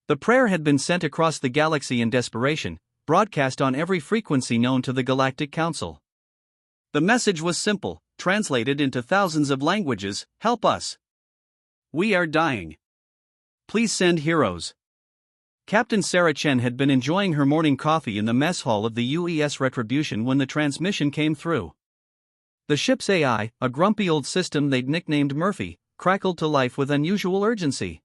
The prayer had been sent across the galaxy in desperation, broadcast on every frequency known to the Galactic Council. The message was simple, translated into thousands of languages: help us. We are dying. Please send heroes. Captain Sarah Chen had been enjoying her morning coffee in the mess hall of the UES Retribution when the transmission came through. The ship's AI, a grumpy old system they'd nicknamed Murphy, crackled to life with unusual urgency.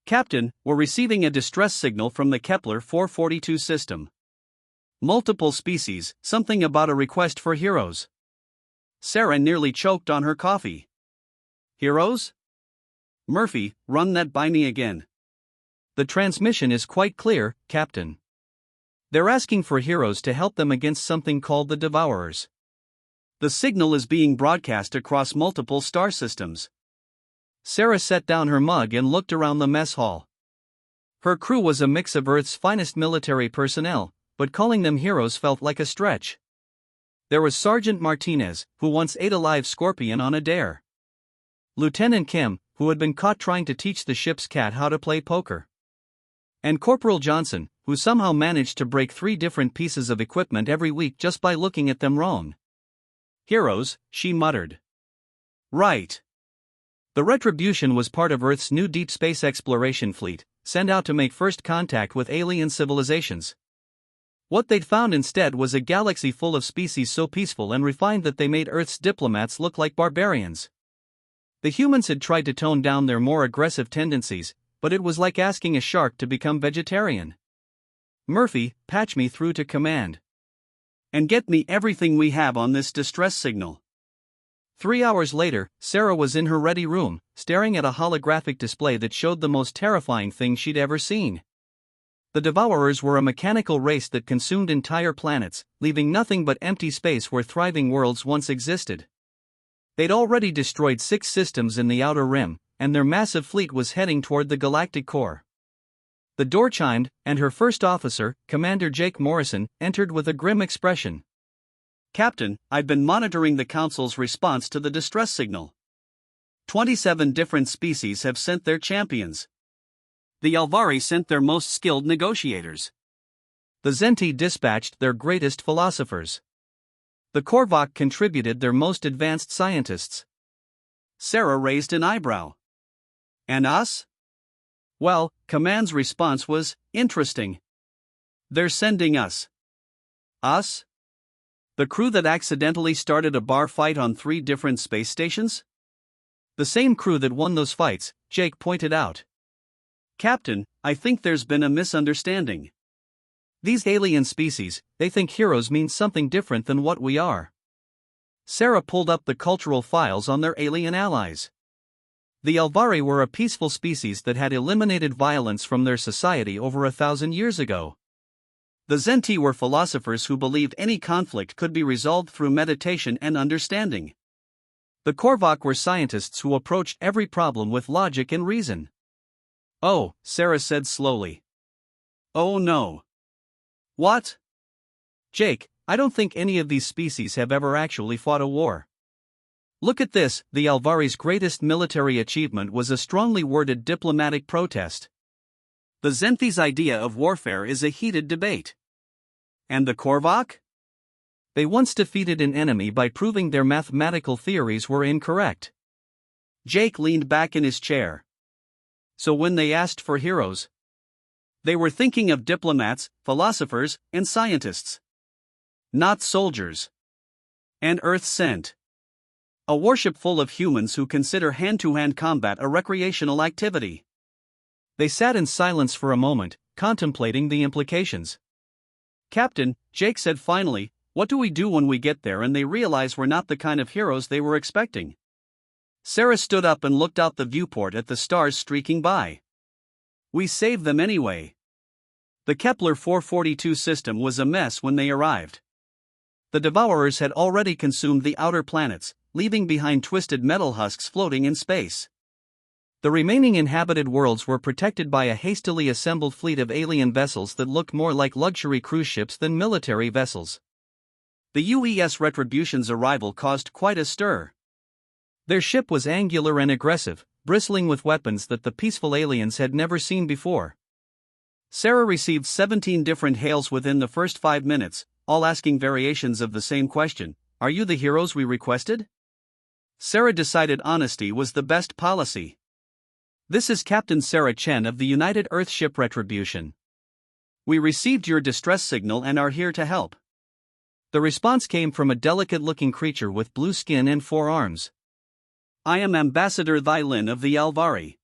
Captain, we're receiving a distress signal from the Kepler 442 system. Multiple species, something about a request for heroes. Sarah nearly choked on her coffee. Heroes? Murphy, run that by me again. The transmission is quite clear, Captain. They're asking for heroes to help them against something called the Devourers. The signal is being broadcast across multiple star systems. Sarah set down her mug and looked around the mess hall. Her crew was a mix of Earth's finest military personnel, but calling them heroes felt like a stretch. There was Sergeant Martinez, who once ate a live scorpion on a dare. Lieutenant Kim, who had been caught trying to teach the ship's cat how to play poker. And Corporal Johnson, who somehow managed to break 3 different pieces of equipment every week just by looking at them wrong. Heroes, she muttered. Right. The Retribution was part of Earth's new deep space exploration fleet, sent out to make first contact with alien civilizations. What they'd found instead was a galaxy full of species so peaceful and refined that they made Earth's diplomats look like barbarians. The humans had tried to tone down their more aggressive tendencies, but it was like asking a shark to become vegetarian. Murphy, patch me through to command. And get me everything we have on this distress signal. 3 hours later, Sarah was in her ready room, staring at a holographic display that showed the most terrifying thing she'd ever seen. The Devourers were a mechanical race that consumed entire planets, leaving nothing but empty space where thriving worlds once existed. They'd already destroyed 6 systems in the Outer Rim, and their massive fleet was heading toward the galactic core. The door chimed, and her first officer, Commander Jake Morrison, entered with a grim expression. Captain, I've been monitoring the Council's response to the distress signal. 27 different species have sent their champions. The Alvari sent their most skilled negotiators. The Zenti dispatched their greatest philosophers. The Korvok contributed their most advanced scientists. Sarah raised an eyebrow. And us? Well, Command's response was, interesting. They're sending us. Us? The crew that accidentally started a bar fight on 3 different space stations? The same crew that won those fights, Jake pointed out. Captain, I think there's been a misunderstanding. These alien species, they think heroes means something different than what we are. Sarah pulled up the cultural files on their alien allies. The Alvari were a peaceful species that had eliminated violence from their society over 1,000 years ago. The Zenti were philosophers who believed any conflict could be resolved through meditation and understanding. The Korvok were scientists who approached every problem with logic and reason. Oh, Sarah said slowly. Oh no. What? Jake, I don't think any of these species have ever actually fought a war. Look at this, the Alvari's greatest military achievement was a strongly worded diplomatic protest. The Zenti's idea of warfare is a heated debate. And the Korvok? They once defeated an enemy by proving their mathematical theories were incorrect. Jake leaned back in his chair. So when they asked for heroes, they were thinking of diplomats, philosophers, and scientists. Not soldiers. And Earth sent a warship full of humans who consider hand-to-hand combat a recreational activity. They sat in silence for a moment, contemplating the implications. Captain, Jake said finally, what do we do when we get there and they realize we're not the kind of heroes they were expecting? Sarah stood up and looked out the viewport at the stars streaking by. We save them anyway. The Kepler 442 system was a mess when they arrived. The Devourers had already consumed the outer planets, leaving behind twisted metal husks floating in space. The remaining inhabited worlds were protected by a hastily assembled fleet of alien vessels that looked more like luxury cruise ships than military vessels. The UES Retribution's arrival caused quite a stir. Their ship was angular and aggressive, bristling with weapons that the peaceful aliens had never seen before. Sarah received 17 different hails within the first 5 minutes, all asking variations of the same question: "Are you the heroes we requested?" Sarah decided honesty was the best policy. "This is Captain Sarah Chen of the United Earthship Retribution. We received your distress signal and are here to help." The response came from a delicate-looking creature with blue skin and 4 arms. "I am Ambassador Thylin of the Alvari.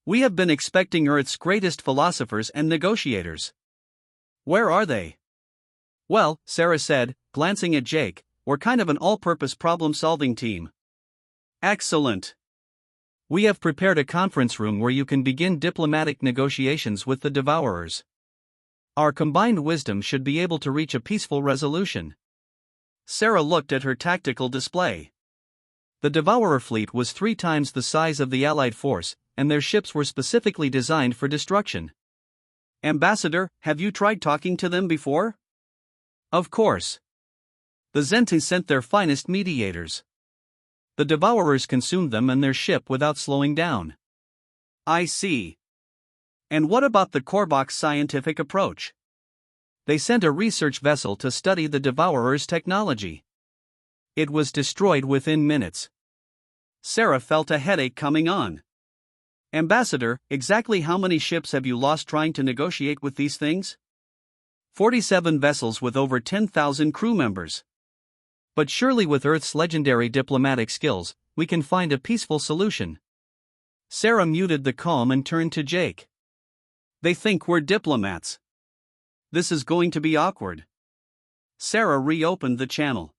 We have been expecting Earth's greatest philosophers and negotiators. Where are they?" "Well," Sarah said, glancing at Jake, "we're kind of an all-purpose problem-solving team." "Excellent. We have prepared a conference room where you can begin diplomatic negotiations with the Devourers. Our combined wisdom should be able to reach a peaceful resolution." Sarah looked at her tactical display. The Devourer fleet was 3 times the size of the Allied force, and their ships were specifically designed for destruction. "Ambassador, have you tried talking to them before?" "Of course. The Zenti sent their finest mediators. The Devourers consumed them and their ship without slowing down." "I see. And what about the Korvok's scientific approach?" "They sent a research vessel to study the Devourers' technology. It was destroyed within minutes." Sarah felt a headache coming on. "Ambassador, exactly how many ships have you lost trying to negotiate with these things?" 47 vessels with over 10,000 crew members. But surely with Earth's legendary diplomatic skills, we can find a peaceful solution." Sarah muted the calm and turned to Jake. "They think we're diplomats. This is going to be awkward." Sarah reopened the channel.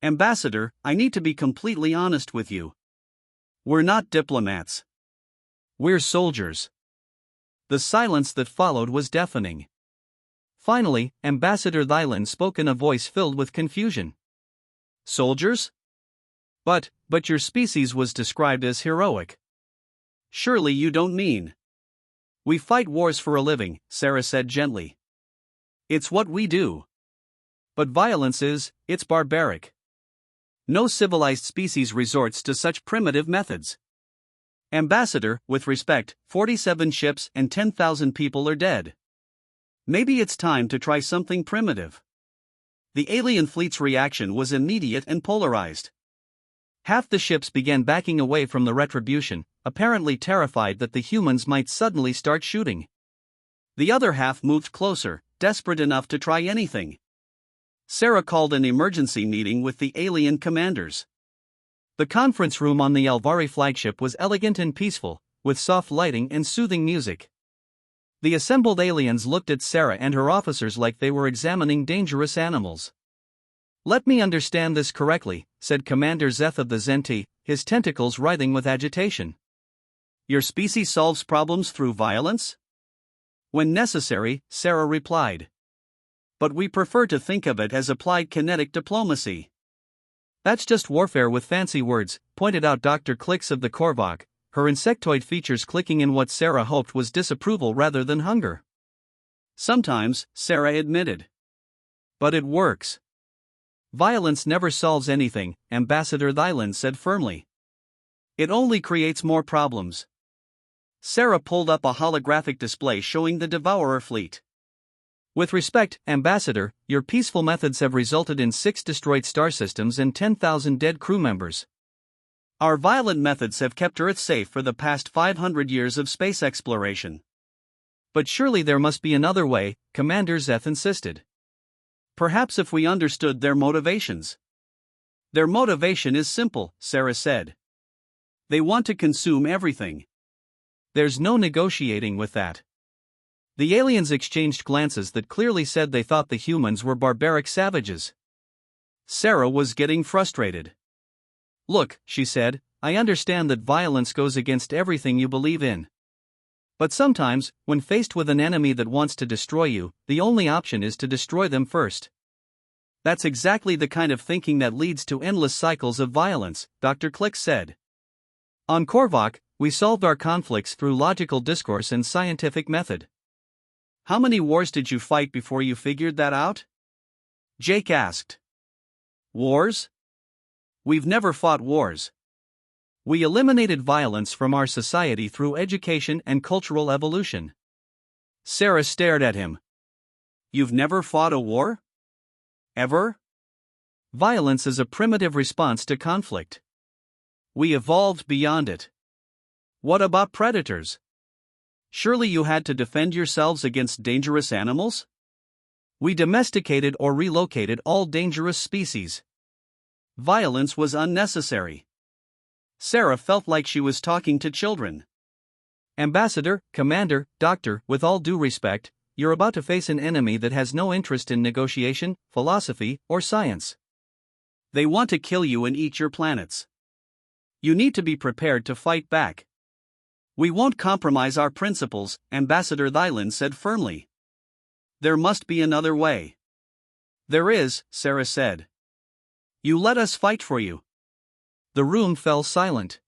"Ambassador, I need to be completely honest with you. We're not diplomats. We're soldiers." The silence that followed was deafening. Finally, Ambassador Thylin spoke in a voice filled with confusion. "Soldiers? But your species was described as heroic. Surely you don't mean—" "We fight wars for a living," Sarah said gently. "It's what we do. But violence it's barbaric. No civilized species resorts to such primitive methods. Ambassador, with respect, 47 ships and 10,000 people are dead. Maybe it's time to try something primitive." The alien fleet's reaction was immediate and polarized. Half the ships began backing away from the Retribution, apparently terrified that the humans might suddenly start shooting. The other half moved closer, desperate enough to try anything. Sarah called an emergency meeting with the alien commanders. The conference room on the Alvari flagship was elegant and peaceful, with soft lighting and soothing music. The assembled aliens looked at Sarah and her officers like they were examining dangerous animals. "Let me understand this correctly," said Commander Zeth of the Zenti, his tentacles writhing with agitation. "Your species solves problems through violence?" "When necessary," Sarah replied. "But we prefer to think of it as applied kinetic diplomacy." "That's just warfare with fancy words," pointed out Dr. Klix of the Korvok, her insectoid features clicking in what Sarah hoped was disapproval rather than hunger. "Sometimes," Sarah admitted. "But it works." "Violence never solves anything," Ambassador Thylin said firmly. "It only creates more problems." Sarah pulled up a holographic display showing the Devourer fleet. "With respect, Ambassador, your peaceful methods have resulted in 6 destroyed star systems and 10,000 dead crew members. Our violent methods have kept Earth safe for the past 500 years of space exploration." "But surely there must be another way," Commander Zeth insisted. "Perhaps if we understood their motivations." "Their motivation is simple," Sarah said. "They want to consume everything. There's no negotiating with that." The aliens exchanged glances that clearly said they thought the humans were barbaric savages. Sarah was getting frustrated. "Look," she said, "I understand that violence goes against everything you believe in. But sometimes, when faced with an enemy that wants to destroy you, the only option is to destroy them first." "That's exactly the kind of thinking that leads to endless cycles of violence," Dr. Klix said. "On Korvok, we solved our conflicts through logical discourse and scientific method." "How many wars did you fight before you figured that out?" Jake asked. "Wars? We've never fought wars. We eliminated violence from our society through education and cultural evolution. Sarah stared at him. You've never fought a war? Ever? Violence is a primitive response to conflict. We evolved beyond it. What about predators? Surely you had to defend yourselves against dangerous animals? We domesticated or relocated all dangerous species. Violence was unnecessary. Sarah felt like she was talking to children. Ambassador, Commander, Doctor, with all due respect, you're about to face an enemy that has no interest in negotiation, philosophy, or science. They want to kill you and eat your planets. You need to be prepared to fight back. We won't compromise our principles, Ambassador Thylan said firmly. There must be another way. There is, Sarah said. You let us fight for you. The room fell silent.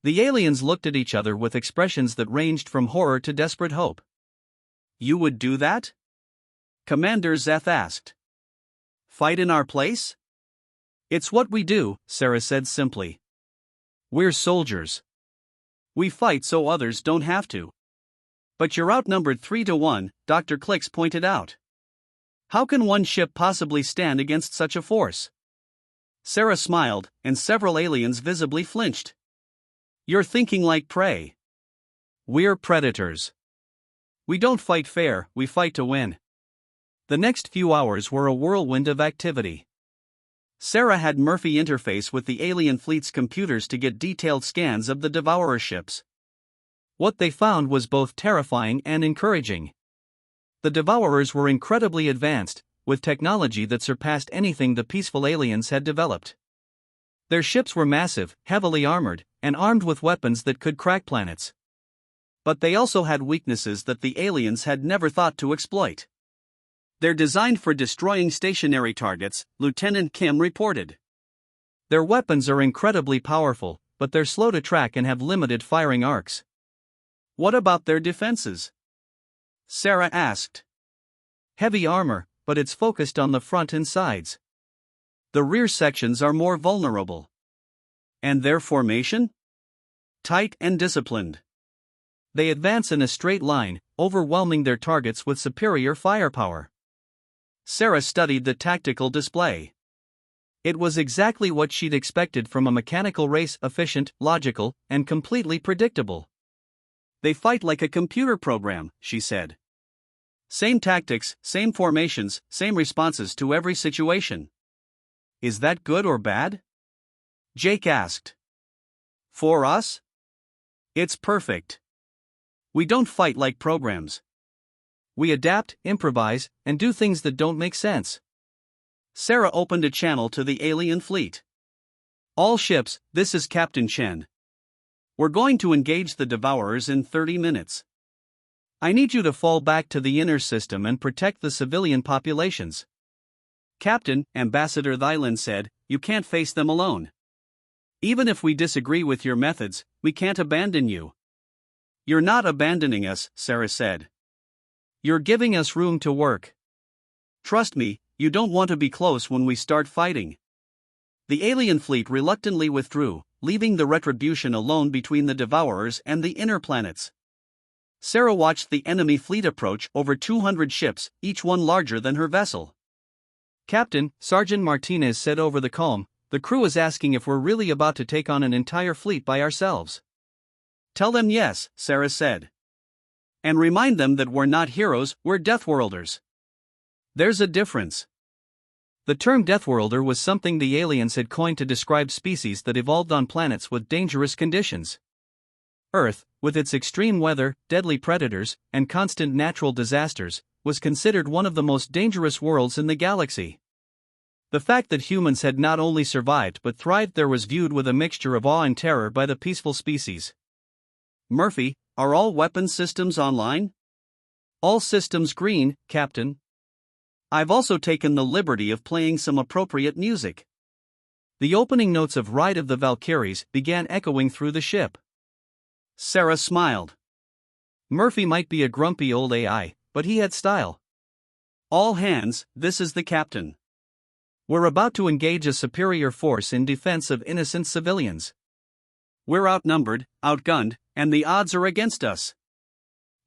The aliens looked at each other with expressions that ranged from horror to desperate hope. You would do that? Commander Zeth asked. Fight in our place? It's what we do, Sarah said simply. We're soldiers. We fight so others don't have to. But you're outnumbered 3-1, Dr. Clicks pointed out. How can one ship possibly stand against such a force? Sarah smiled, and several aliens visibly flinched. You're thinking like prey. We're predators. We don't fight fair, we fight to win. The next few hours were a whirlwind of activity. Sarah had Murphy interface with the alien fleet's computers to get detailed scans of the Devourer ships. What they found was both terrifying and encouraging. The Devourers were incredibly advanced, with technology that surpassed anything the peaceful aliens had developed. Their ships were massive, heavily armored, and armed with weapons that could crack planets. But they also had weaknesses that the aliens had never thought to exploit. They're designed for destroying stationary targets, Lieutenant Kim reported. Their weapons are incredibly powerful, but they're slow to track and have limited firing arcs. What about their defenses? Sarah asked. Heavy armor, but it's focused on the front and sides. The rear sections are more vulnerable. And their formation? Tight and disciplined. They advance in a straight line, overwhelming their targets with superior firepower. Sarah studied the tactical display. It was exactly what she'd expected from a mechanical race, efficient, logical, and completely predictable. They fight like a computer program, she said. Same tactics, same formations, same responses to every situation. Is that good or bad? Jake asked. For us? It's perfect. We don't fight like programs. We adapt, improvise, and do things that don't make sense. Sarah opened a channel to the alien fleet. All ships, this is Captain Chen. We're going to engage the Devourers in 30 minutes. I need you to fall back to the inner system and protect the civilian populations. Captain, Ambassador Thylan said, you can't face them alone. Even if we disagree with your methods, we can't abandon you. You're not abandoning us, Sarah said. You're giving us room to work. Trust me, you don't want to be close when we start fighting. The alien fleet reluctantly withdrew, leaving the Retribution alone between the Devourers and the inner planets. Sarah watched the enemy fleet approach, over 200 ships, each one larger than her vessel. Captain, Sergeant Martinez said over the comm, the crew is asking if we're really about to take on an entire fleet by ourselves. Tell them yes, Sarah said. And remind them that we're not heroes, we're Deathworlders. There's a difference. The term Deathworlder was something the aliens had coined to describe species that evolved on planets with dangerous conditions. Earth, with its extreme weather, deadly predators, and constant natural disasters, was considered one of the most dangerous worlds in the galaxy. The fact that humans had not only survived but thrived there was viewed with a mixture of awe and terror by the peaceful species. Murphy, are all weapon systems online? All systems green, Captain. I've also taken the liberty of playing some appropriate music. The opening notes of Ride of the Valkyries began echoing through the ship. Sarah smiled. Murphy might be a grumpy old AI, but he had style. All hands, this is the captain. We're about to engage a superior force in defense of innocent civilians. We're outnumbered, outgunned, and the odds are against us.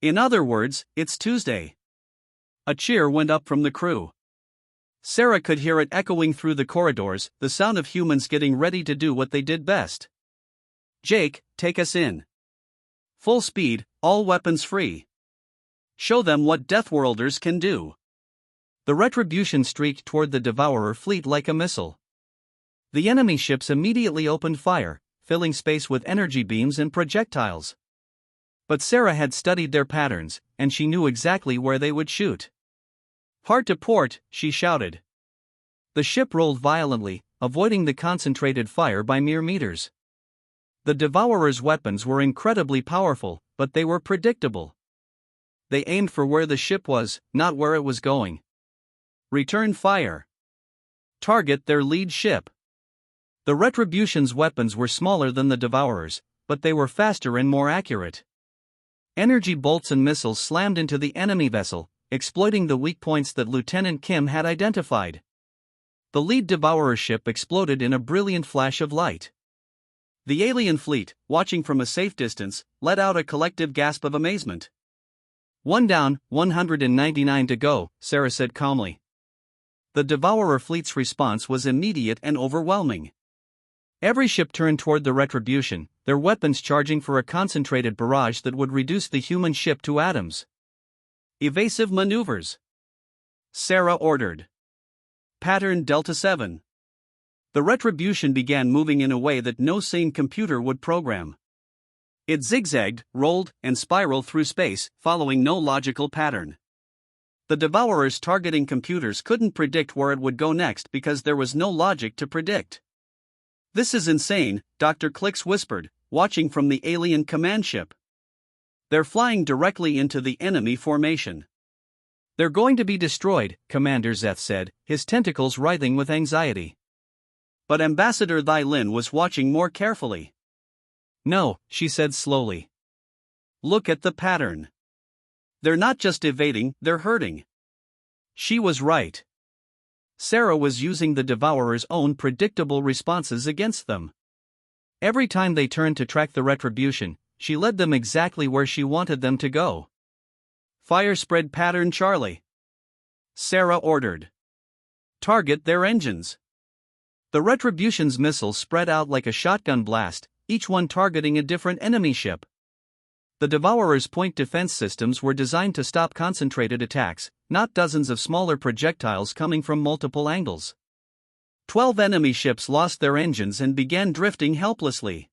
In other words, it's Tuesday. A cheer went up from the crew. Sarah could hear it echoing through the corridors, the sound of humans getting ready to do what they did best. Jake, take us in. Full speed, all weapons free. Show them what Deathworlders can do. The Retribution streaked toward the Devourer fleet like a missile. The enemy ships immediately opened fire, filling space with energy beams and projectiles. But Sarah had studied their patterns, and she knew exactly where they would shoot. Hard to port, she shouted. The ship rolled violently, avoiding the concentrated fire by mere meters. The Devourer's weapons were incredibly powerful, but they were predictable. They aimed for where the ship was, not where it was going. Return fire. Target their lead ship. The Retribution's weapons were smaller than the Devourer's, but they were faster and more accurate. Energy bolts and missiles slammed into the enemy vessel, exploiting the weak points that Lieutenant Kim had identified. The lead Devourer ship exploded in a brilliant flash of light. The alien fleet, watching from a safe distance, let out a collective gasp of amazement. One down, 199 to go, Sarah said calmly. The Devourer fleet's response was immediate and overwhelming. Every ship turned toward the Retribution, their weapons charging for a concentrated barrage that would reduce the human ship to atoms. Evasive maneuvers. Sarah ordered. Pattern Delta 7. The Retribution began moving in a way that no sane computer would program. It zigzagged, rolled, and spiraled through space, following no logical pattern. The Devourer's targeting computers couldn't predict where it would go next because there was no logic to predict. This is insane, Dr. Clicks whispered, watching from the alien command ship. They're flying directly into the enemy formation. They're going to be destroyed, Commander Zeth said, his tentacles writhing with anxiety. But Ambassador Thy Lin was watching more carefully. No, she said slowly. Look at the pattern. They're not just evading, they're hurting. She was right. Sarah was using the Devourer's own predictable responses against them. Every time they turned to track the Retribution, she led them exactly where she wanted them to go. Fire spread pattern Charlie. Sarah ordered. Target their engines. The Retribution's missiles spread out like a shotgun blast, each one targeting a different enemy ship. The Devourer's point defense systems were designed to stop concentrated attacks, not dozens of smaller projectiles coming from multiple angles. 12 enemy ships lost their engines and began drifting helplessly.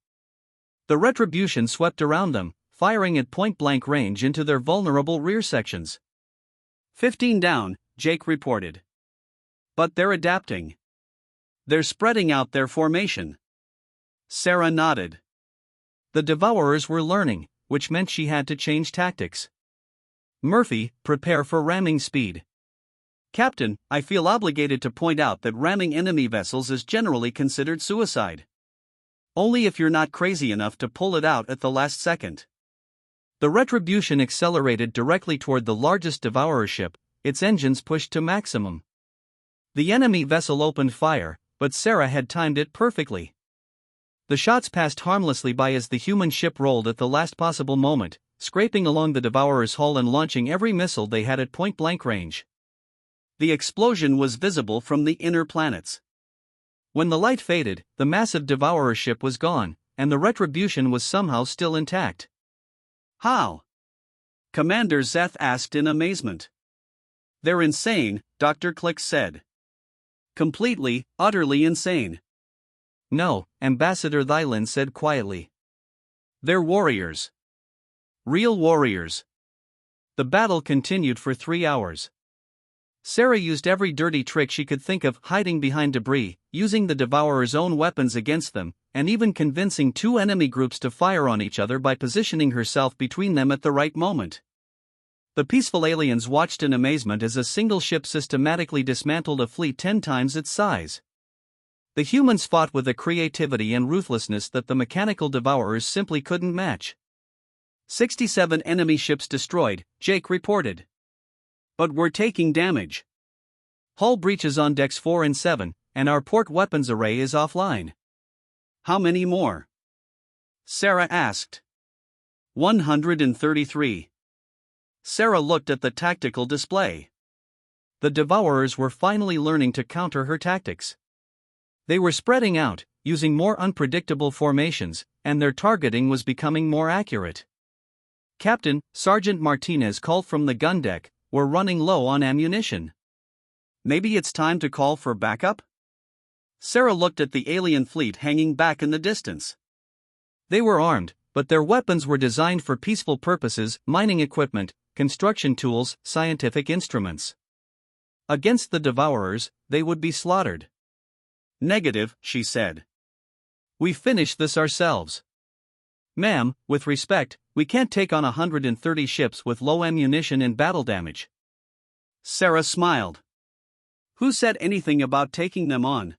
The Retribution swept around them, firing at point-blank range into their vulnerable rear sections. 15 down, Jake reported. But they're adapting. They're spreading out their formation. Sarah nodded. The Devourers were learning, which meant she had to change tactics. Murphy, prepare for ramming speed. Captain, I feel obligated to point out that ramming enemy vessels is generally considered suicide. Only if you're not crazy enough to pull it out at the last second. The Retribution accelerated directly toward the largest Devourer ship, its engines pushed to maximum. The enemy vessel opened fire, but Sarah had timed it perfectly. The shots passed harmlessly by as the human ship rolled at the last possible moment, scraping along the Devourer's hull and launching every missile they had at point-blank range. The explosion was visible from the inner planets. When the light faded, the massive Devourer ship was gone, and the Retribution was somehow still intact. How? Commander Zeth asked in amazement. They're insane, Dr. Click said. Completely, utterly insane. No, Ambassador Thy Lin said quietly. They're warriors. Real warriors. The battle continued for 3 hours. Sarah used every dirty trick she could think of, hiding behind debris, using the Devourer's own weapons against them, and even convincing 2 enemy groups to fire on each other by positioning herself between them at the right moment. The peaceful aliens watched in amazement as a single ship systematically dismantled a fleet 10 times its size. The humans fought with a creativity and ruthlessness that the mechanical Devourers simply couldn't match. 67 enemy ships destroyed, Jake reported. But we're taking damage. Hull breaches on decks 4 and 7, and our port weapons array is offline. How many more? Sarah asked. 133. Sarah looked at the tactical display. The Devourers were finally learning to counter her tactics. They were spreading out, using more unpredictable formations, and their targeting was becoming more accurate. Captain Sergeant Martinez called from the gun deck, "We're running low on ammunition. Maybe it's time to call for backup?" Sarah looked at the alien fleet hanging back in the distance. They were armed, but their weapons were designed for peaceful purposes: mining equipment, construction tools, scientific instruments. Against the Devourers, they would be slaughtered. "Negative," she said. "We finished this ourselves. Ma'am, with respect, we can't take on 130 ships with low ammunition and battle damage." Sarah smiled. "Who said anything about taking them on?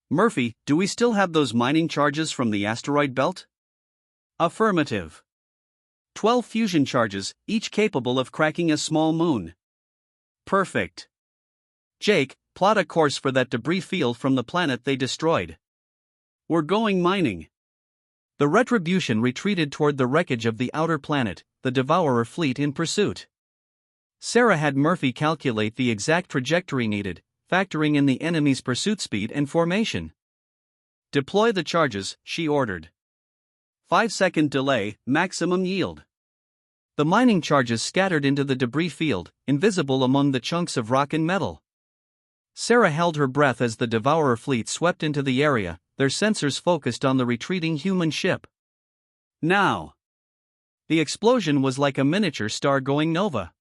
Murphy, do we still have those mining charges from the asteroid belt?" "Affirmative. 12 fusion charges, each capable of cracking a small moon." "Perfect. Jake, plot a course for that debris field from the planet they destroyed. We're going mining." The Retribution retreated toward the wreckage of the outer planet, the Devourer fleet in pursuit. Sarah had Murphy calculate the exact trajectory needed, factoring in the enemy's pursuit speed and formation. "Deploy the charges," she ordered. 5-second delay, maximum yield. The mining charges scattered into the debris field, invisible among the chunks of rock and metal. Sarah held her breath as the Devourer fleet swept into the area, their sensors focused on the retreating human ship. Now! The explosion was like a miniature star going nova.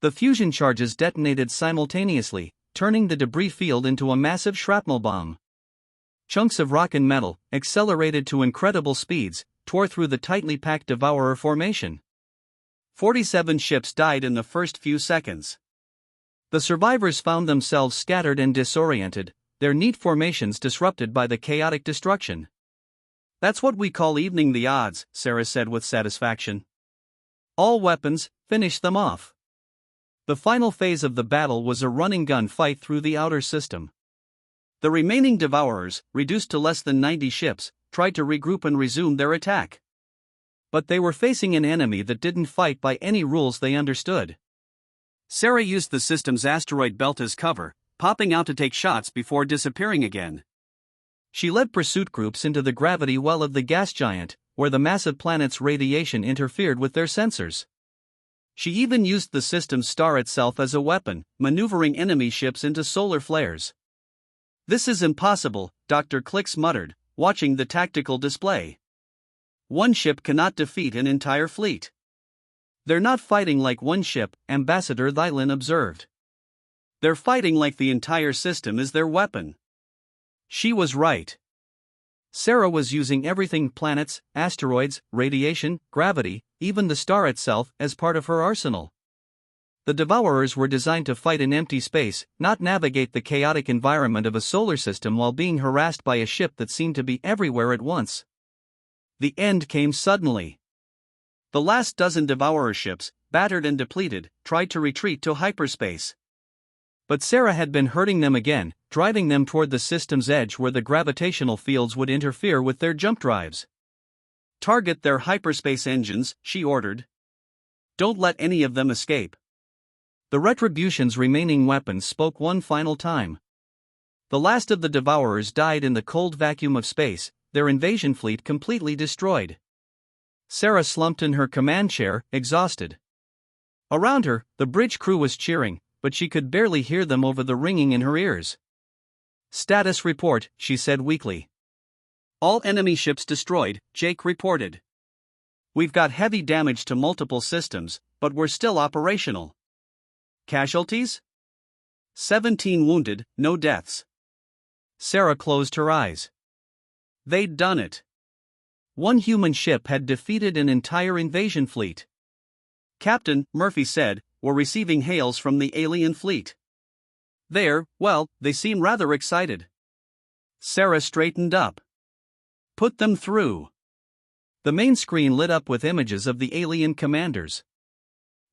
The fusion charges detonated simultaneously, turning the debris field into a massive shrapnel bomb. Chunks of rock and metal, accelerated to incredible speeds, tore through the tightly packed Devourer formation. 47 ships died in the first few seconds. The survivors found themselves scattered and disoriented, their neat formations disrupted by the chaotic destruction. "That's what we call evening the odds," Sarah said with satisfaction. "All weapons, finish them off." The final phase of the battle was a running gun fight through the outer system. The remaining Devourers, reduced to less than 90 ships, tried to regroup and resume their attack. But they were facing an enemy that didn't fight by any rules they understood. Sarah used the system's asteroid belt as cover, popping out to take shots before disappearing again. She led pursuit groups into the gravity well of the gas giant, where the massive planet's radiation interfered with their sensors. She even used the system's star itself as a weapon, maneuvering enemy ships into solar flares. "This is impossible," Dr. Clicks muttered, watching the tactical display. "One ship cannot defeat an entire fleet." "They're not fighting like one ship," Ambassador Thylin observed. "They're fighting like the entire system is their weapon." She was right. Sarah was using everything: planets, asteroids, radiation, gravity, even the star itself, as part of her arsenal. The Devourers were designed to fight in empty space, not navigate the chaotic environment of a solar system while being harassed by a ship that seemed to be everywhere at once. The end came suddenly. The last dozen Devourer ships, battered and depleted, tried to retreat to hyperspace. But Sarah had been hurting them again, driving them toward the system's edge where the gravitational fields would interfere with their jump drives. "Target their hyperspace engines," she ordered. "Don't let any of them escape." The Retribution's remaining weapons spoke one final time. The last of the Devourers died in the cold vacuum of space, their invasion fleet completely destroyed. Sarah slumped in her command chair, exhausted. Around her, the bridge crew was cheering, but she could barely hear them over the ringing in her ears. "Status report," she said weakly. "All enemy ships destroyed," Jake reported. "We've got heavy damage to multiple systems, but we're still operational." "Casualties?" 17 wounded, no deaths." Sarah closed her eyes. They'd done it. One human ship had defeated an entire invasion fleet. "Captain," Murphy said, "we're receiving hails from the alien fleet. They seem rather excited." Sarah straightened up. "Put them through." The main screen lit up with images of the alien commanders.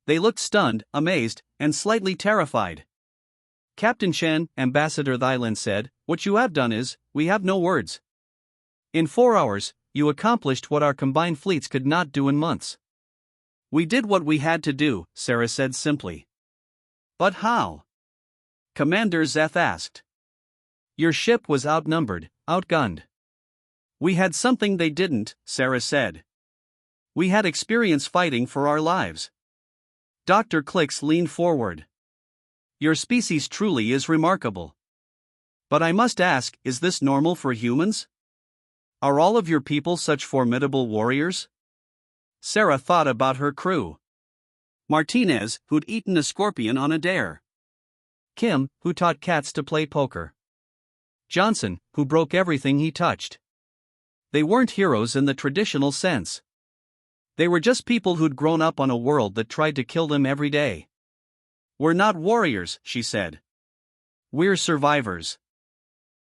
They looked stunned, amazed, and slightly terrified. "Captain Shen," Ambassador Thylin said, "what you have done is, we have no words. In 4 hours, you accomplished what our combined fleets could not do in months. We did what we had to do, Sarah said simply. But how? Commander Zeth asked. Your ship was outnumbered, outgunned. We had something they didn't, Sarah said. We had experience fighting for our lives. Dr. Clicks leaned forward. Your species truly is remarkable. But I must ask, is this normal for humans? Are all of your people such formidable warriors? Sarah thought about her crew. Martinez, who'd eaten a scorpion on a dare. Kim, who taught cats to play poker. Johnson, who broke everything he touched. They weren't heroes in the traditional sense. They were just people who'd grown up on a world that tried to kill them every day. We're not warriors, she said. We're survivors.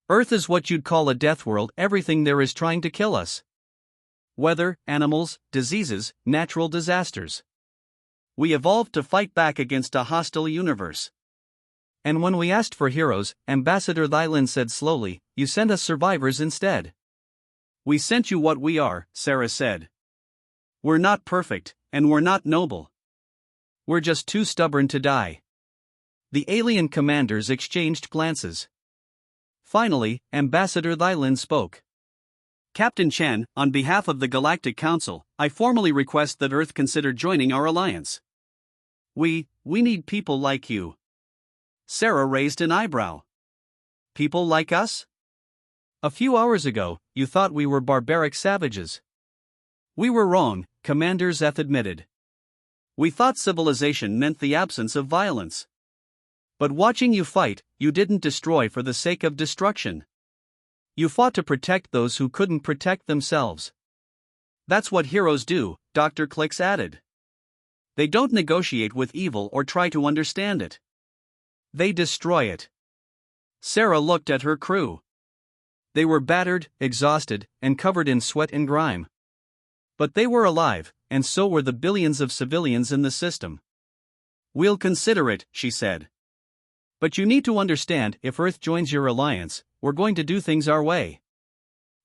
Earth is what you'd call a death world. Everything there is trying to kill us. Weather, animals, diseases, natural disasters. We evolved to fight back against a hostile universe. And when we asked for heroes, Ambassador Thylan said slowly, you sent us survivors instead. We sent you what we are, Sarah said. We're not perfect, and we're not noble. We're just too stubborn to die. The alien commanders exchanged glances. Finally, Ambassador Thylan spoke. Captain Chen, on behalf of the Galactic Council, I formally request that Earth consider joining our alliance. We need people like you. Sarah raised an eyebrow. People like us? A few hours ago, you thought we were barbaric savages. We were wrong, Commander Zeth admitted. We thought civilization meant the absence of violence. But watching you fight, you didn't destroy for the sake of destruction. You fought to protect those who couldn't protect themselves. That's what heroes do, Dr. Clicks added. They don't negotiate with evil or try to understand it. They destroy it. Sarah looked at her crew. They were battered, exhausted, and covered in sweat and grime. But they were alive, and so were the billions of civilians in the system. We'll consider it, she said. But you need to understand, if Earth joins your alliance, we're going to do things our way.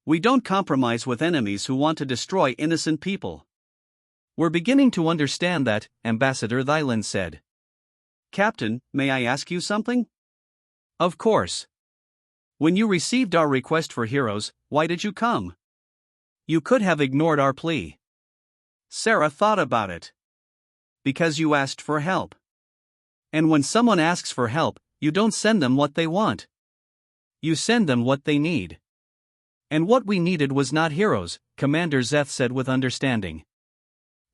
We don't compromise with enemies who want to destroy innocent people. We're beginning to understand that, Ambassador Thylan said. Captain, may I ask you something? Of course. When you received our request for heroes, why did you come? You could have ignored our plea. Sarah thought about it. Because you asked for help. And when someone asks for help, you don't send them what they want. You send them what they need. And what we needed was not heroes, Commander Zeth said with understanding.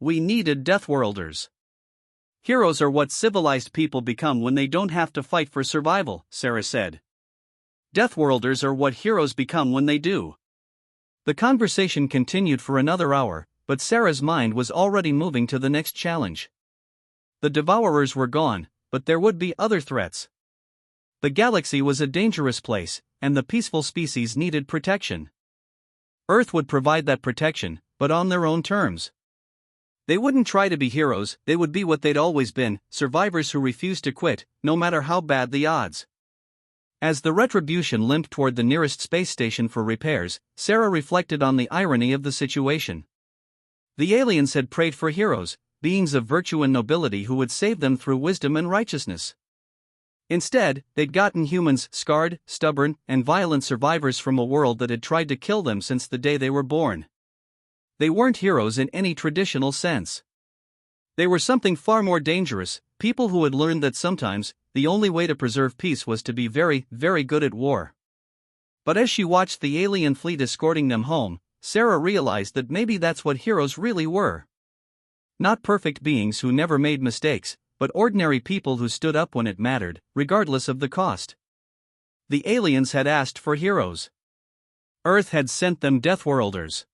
We needed Deathworlders. Heroes are what civilized people become when they don't have to fight for survival, Sarah said. Deathworlders are what heroes become when they do. The conversation continued for another hour, but Sarah's mind was already moving to the next challenge. The Devourers were gone, but there would be other threats. The galaxy was a dangerous place, and the peaceful species needed protection. Earth would provide that protection, but on their own terms. They wouldn't try to be heroes, they would be what they'd always been, survivors who refused to quit, no matter how bad the odds. As the Retribution limped toward the nearest space station for repairs, Sarah reflected on the irony of the situation. The aliens had prayed for heroes, beings of virtue and nobility who would save them through wisdom and righteousness. Instead, they'd gotten humans, scarred, stubborn, and violent survivors from a world that had tried to kill them since the day they were born. They weren't heroes in any traditional sense. They were something far more dangerous, people who had learned that sometimes, the only way to preserve peace was to be very, very good at war. But as she watched the alien fleet escorting them home, Sarah realized that maybe that's what heroes really were. Not perfect beings who never made mistakes, but ordinary people who stood up when it mattered, regardless of the cost. The aliens had asked for heroes. Earth had sent them Deathworlders.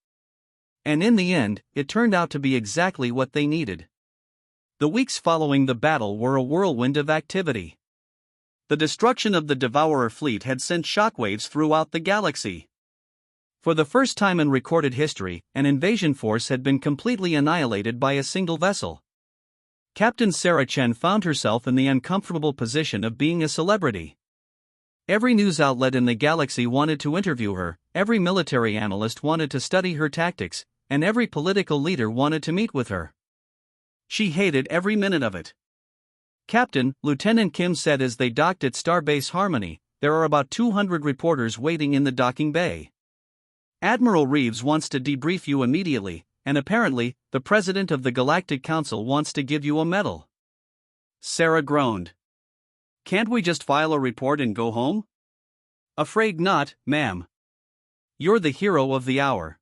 And in the end, it turned out to be exactly what they needed. The weeks following the battle were a whirlwind of activity. The destruction of the Devourer fleet had sent shockwaves throughout the galaxy. For the first time in recorded history, an invasion force had been completely annihilated by a single vessel. Captain Sarah Chen found herself in the uncomfortable position of being a celebrity. Every news outlet in the galaxy wanted to interview her, every military analyst wanted to study her tactics, and every political leader wanted to meet with her. She hated every minute of it. "Captain," Lieutenant Kim said as they docked at Starbase Harmony, "there are about 200 reporters waiting in the docking bay. Admiral Reeves wants to debrief you immediately, and apparently, the president of the Galactic Council wants to give you a medal." Sarah groaned. "Can't we just file a report and go home?" "Afraid not, ma'am. You're the hero of the hour."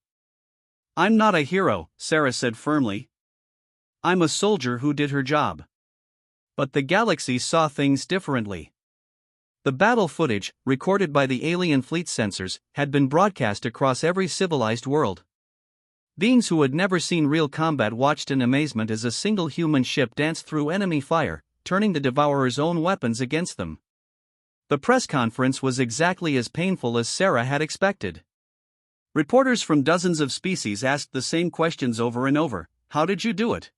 "I'm not a hero," Sarah said firmly. "I'm a soldier who did her job." But the galaxy saw things differently. The battle footage, recorded by the alien fleet sensors, had been broadcast across every civilized world. Beings who had never seen real combat watched in amazement as a single human ship danced through enemy fire, turning the Devourer's own weapons against them. The press conference was exactly as painful as Sarah had expected. Reporters from dozens of species asked the same questions over and over. How did you do it?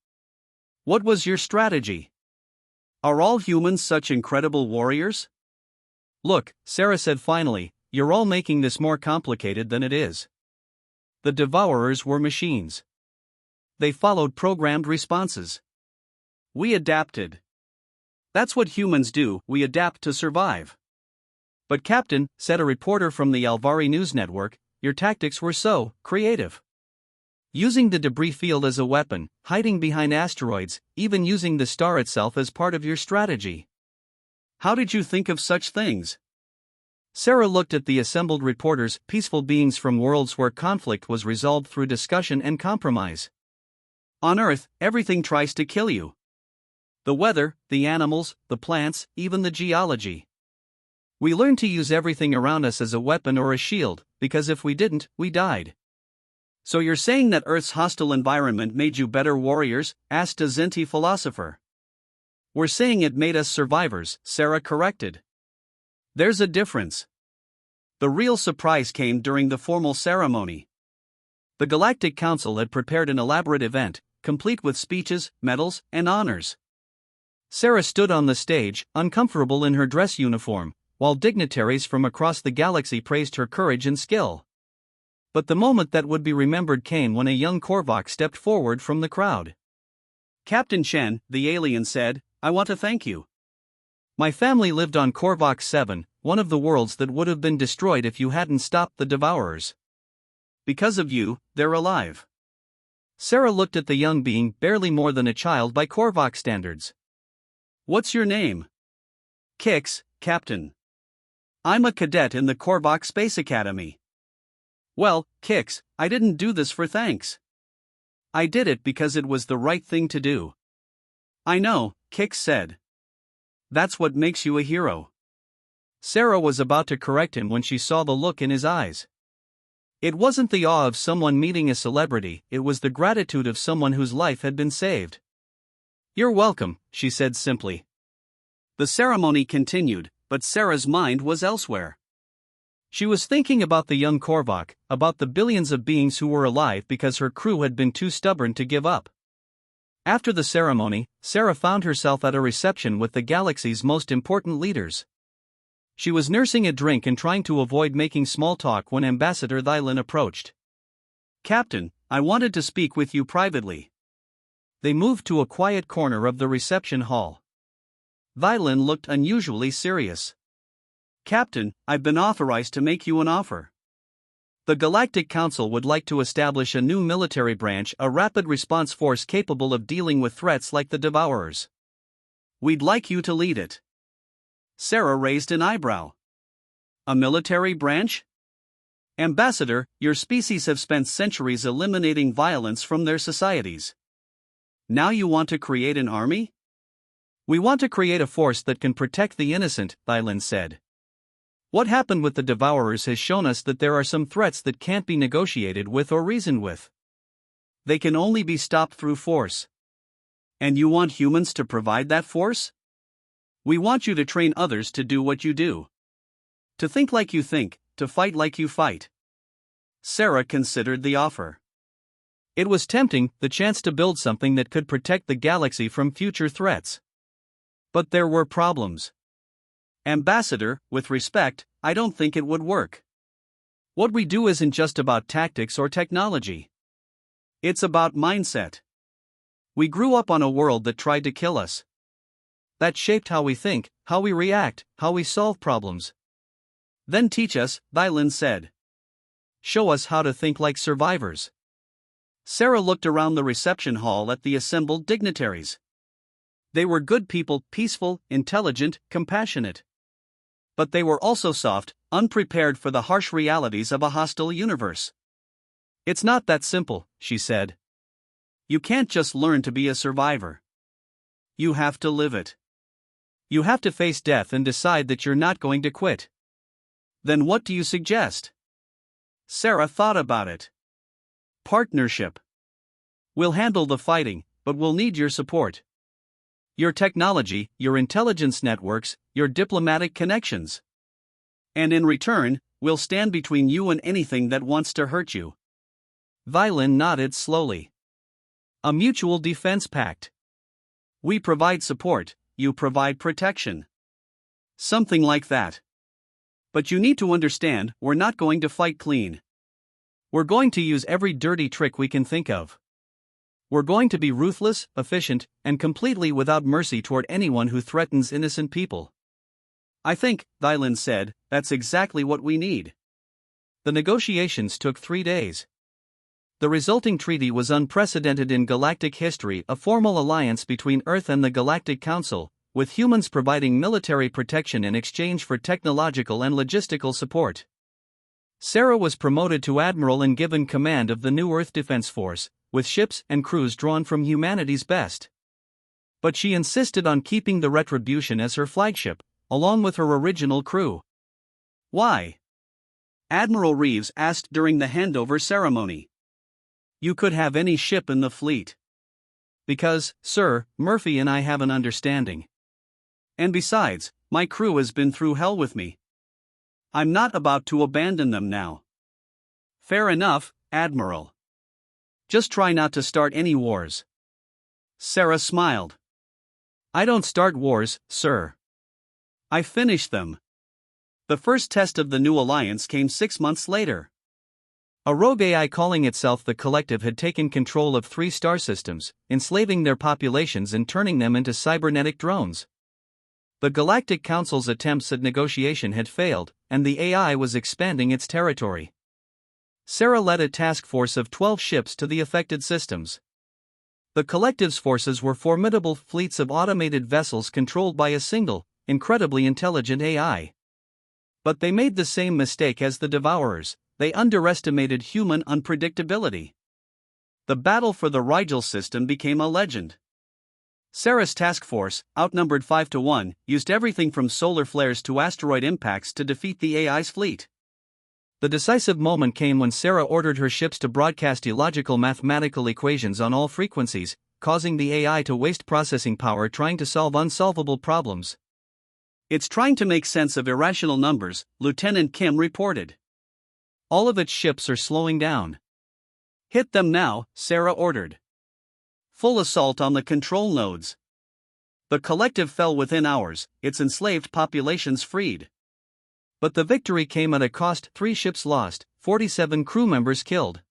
What was your strategy? Are all humans such incredible warriors? Look, Sarah said finally, you're all making this more complicated than it is. The Devourers were machines. They followed programmed responses. We adapted. That's what humans do, we adapt to survive. But Captain, said a reporter from the Alvari News Network, your tactics were so creative. Using the debris field as a weapon, hiding behind asteroids, even using the star itself as part of your strategy. How did you think of such things? Sarah looked at the assembled reporters, peaceful beings from worlds where conflict was resolved through discussion and compromise. On Earth, everything tries to kill you. The weather, the animals, the plants, even the geology. We learned to use everything around us as a weapon or a shield, because if we didn't, we died. So you're saying that Earth's hostile environment made you better warriors? Asked a Zenti philosopher. We're saying it made us survivors, Sarah corrected. There's a difference. The real surprise came during the formal ceremony. The Galactic Council had prepared an elaborate event, complete with speeches, medals, and honors. Sarah stood on the stage, uncomfortable in her dress uniform, while dignitaries from across the galaxy praised her courage and skill. But the moment that would be remembered came when a young Korvax stepped forward from the crowd. Captain Chen, the alien said, I want to thank you. My family lived on Korvax 7, one of the worlds that would have been destroyed if you hadn't stopped the Devourers. Because of you, they're alive. Sarah looked at the young being, barely more than a child by Korvax standards. What's your name? Kix, Captain. I'm a cadet in the Korvax Space Academy. Well, Kix, I didn't do this for thanks. I did it because it was the right thing to do. I know, Kix said. That's what makes you a hero. Sarah was about to correct him when she saw the look in his eyes. It wasn't the awe of someone meeting a celebrity, it was the gratitude of someone whose life had been saved. You're welcome, she said simply. The ceremony continued, but Sarah's mind was elsewhere. She was thinking about the young Korvax, about the billions of beings who were alive because her crew had been too stubborn to give up. After the ceremony, Sarah found herself at a reception with the galaxy's most important leaders. She was nursing a drink and trying to avoid making small talk when Ambassador Thylin approached. Captain, I wanted to speak with you privately. They moved to a quiet corner of the reception hall. Thylin looked unusually serious. Captain, I've been authorized to make you an offer. The Galactic Council would like to establish a new military branch, a rapid response force capable of dealing with threats like the Devourers. We'd like you to lead it. Sarah raised an eyebrow. A military branch? Ambassador, your species have spent centuries eliminating violence from their societies. Now you want to create an army? We want to create a force that can protect the innocent, Thylin said. What happened with the Devourers has shown us that there are some threats that can't be negotiated with or reasoned with. They can only be stopped through force. And you want humans to provide that force? We want you to train others to do what you do. To think like you think, to fight like you fight. Sarah considered the offer. It was tempting, the chance to build something that could protect the galaxy from future threats. But there were problems. Ambassador, with respect, I don't think it would work. What we do isn't just about tactics or technology. It's about mindset. We grew up on a world that tried to kill us. That shaped how we think, how we react, how we solve problems. Then teach us, Thylin said. Show us how to think like survivors. Sarah looked around the reception hall at the assembled dignitaries. They were good people, peaceful, intelligent, compassionate. But they were also soft, unprepared for the harsh realities of a hostile universe. It's not that simple, she said. You can't just learn to be a survivor. You have to live it. You have to face death and decide that you're not going to quit. Then what do you suggest? Sarah thought about it. Partnership. We'll handle the fighting, but we'll need your support. Your technology, your intelligence networks, your diplomatic connections. And in return, we'll stand between you and anything that wants to hurt you. Thylin nodded slowly. A mutual defense pact. We provide support, you provide protection. Something like that. But you need to understand, we're not going to fight clean. We're going to use every dirty trick we can think of. We're going to be ruthless, efficient, and completely without mercy toward anyone who threatens innocent people. I think, Thylin said, that's exactly what we need. The negotiations took 3 days. The resulting treaty was unprecedented in galactic history, a formal alliance between Earth and the Galactic Council, with humans providing military protection in exchange for technological and logistical support. Sarah was promoted to admiral and given command of the new Earth Defense Force, with ships and crews drawn from humanity's best. But she insisted on keeping the Retribution as her flagship, along with her original crew. Why? Admiral Reeves asked during the handover ceremony. You could have any ship in the fleet. Because, sir, Murphy and I have an understanding. And besides, my crew has been through hell with me. I'm not about to abandon them now. Fair enough, Admiral. Just try not to start any wars. Sarah smiled. I don't start wars, sir. I finish them. The first test of the new alliance came 6 months later. A rogue AI calling itself the Collective had taken control of 3 star systems, enslaving their populations and turning them into cybernetic drones. The Galactic Council's attempts at negotiation had failed, and the AI was expanding its territory. Sarah led a task force of 12 ships to the affected systems. The Collective's forces were formidable fleets of automated vessels controlled by a single, incredibly intelligent AI. But they made the same mistake as the Devourers. They underestimated human unpredictability. The battle for the Rigel system became a legend. Sarah's task force, outnumbered 5-1, used everything from solar flares to asteroid impacts to defeat the AI's fleet. The decisive moment came when Sarah ordered her ships to broadcast illogical mathematical equations on all frequencies, causing the AI to waste processing power trying to solve unsolvable problems. It's trying to make sense of irrational numbers, Lieutenant Kim reported. All of its ships are slowing down. Hit them now, Sarah ordered. Full assault on the control nodes. The Collective fell within hours, its enslaved populations freed. But the victory came at a cost: 3 ships lost, 47 crew members killed.